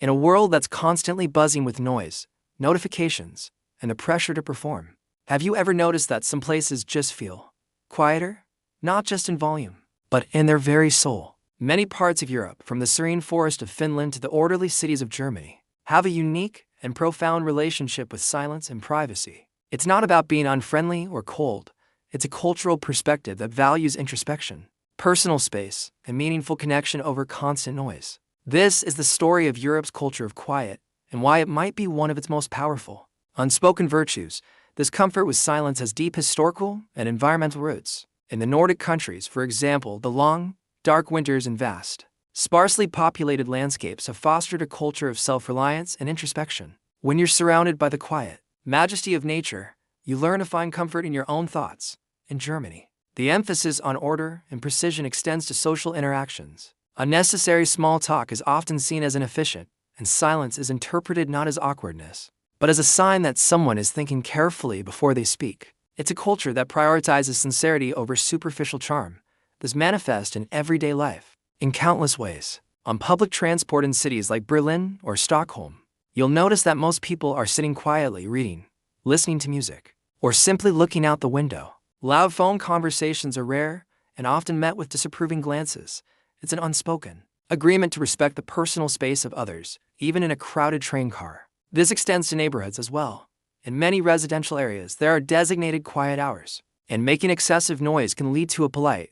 In a world that's constantly buzzing with noise, notifications, and the pressure to perform, have you ever noticed that some places just feel quieter? Not just in volume, but in their very soul. Many parts of Europe, from the serene forest of Finland to the orderly cities of Germany, have a unique and profound relationship with silence and privacy. It's not about being unfriendly or cold. It's a cultural perspective that values introspection, personal space, and meaningful connection over constant noise. This is the story of Europe's culture of quiet and why it might be one of its most powerful, unspoken virtues. This comfort with silence has deep historical and environmental roots. In the Nordic countries, for example, the long, dark winters and vast, sparsely populated landscapes have fostered a culture of self-reliance and introspection. When you're surrounded by the quiet majesty of nature, you learn to find comfort in your own thoughts. In Germany, the emphasis on order and precision extends to social interactions. Unnecessary small talk is often seen as inefficient, and silence is interpreted not as awkwardness, but as a sign that someone is thinking carefully before they speak. It's a culture that prioritizes sincerity over superficial charm. This manifests in everyday life in countless ways. On public transport in cities like Berlin or Stockholm, you'll notice that most people are sitting quietly reading, listening to music, or simply looking out the window. Loud phone conversations are rare and often met with disapproving glances. It's an unspoken agreement to respect the personal space of others, even in a crowded train car. This extends to neighborhoods as well. In many residential areas, there are designated quiet hours, and making excessive noise can lead to a polite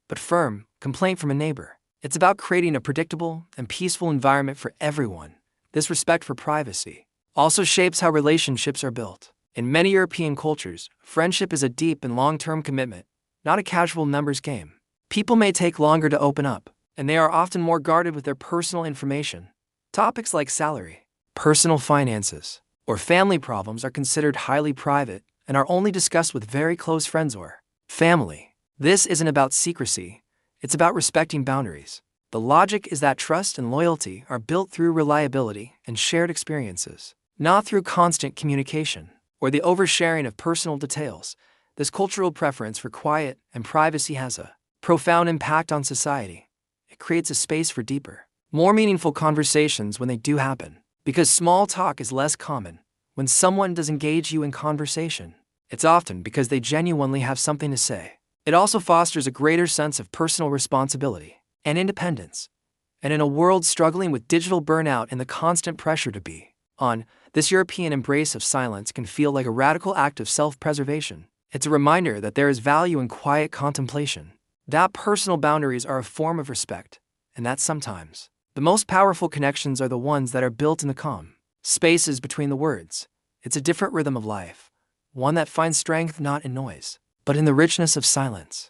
but firm complaint from a neighbor. It's about creating a predictable and peaceful environment for everyone. This respect for privacy also shapes how relationships are built. In many European cultures, friendship is a deep and long-term commitment, not a casual numbers game. People may take longer to open up, and they are often more guarded with their personal information. Topics like salary, personal finances, or family problems are considered highly private and are only discussed with very close friends or family. This isn't about secrecy, it's about respecting boundaries. The logic is that trust and loyalty are built through reliability and shared experiences, not through constant communication or the oversharing of personal details. This cultural preference for quiet and privacy has a profound impact on society. It creates a space for deeper, more meaningful conversations when they do happen. Because small talk is less common, when someone does engage you in conversation, it's often because they genuinely have something to say. It also fosters a greater sense of personal responsibility and independence. And in a world struggling with digital burnout and the constant pressure to be on, this European embrace of silence can feel like a radical act of self-preservation. It's a reminder that there is value in quiet contemplation, that personal boundaries are a form of respect, and that sometimes the most powerful connections are the ones that are built in the calm spaces between the words. It's a different rhythm of life, one that finds strength not in noise, but in the richness of silence.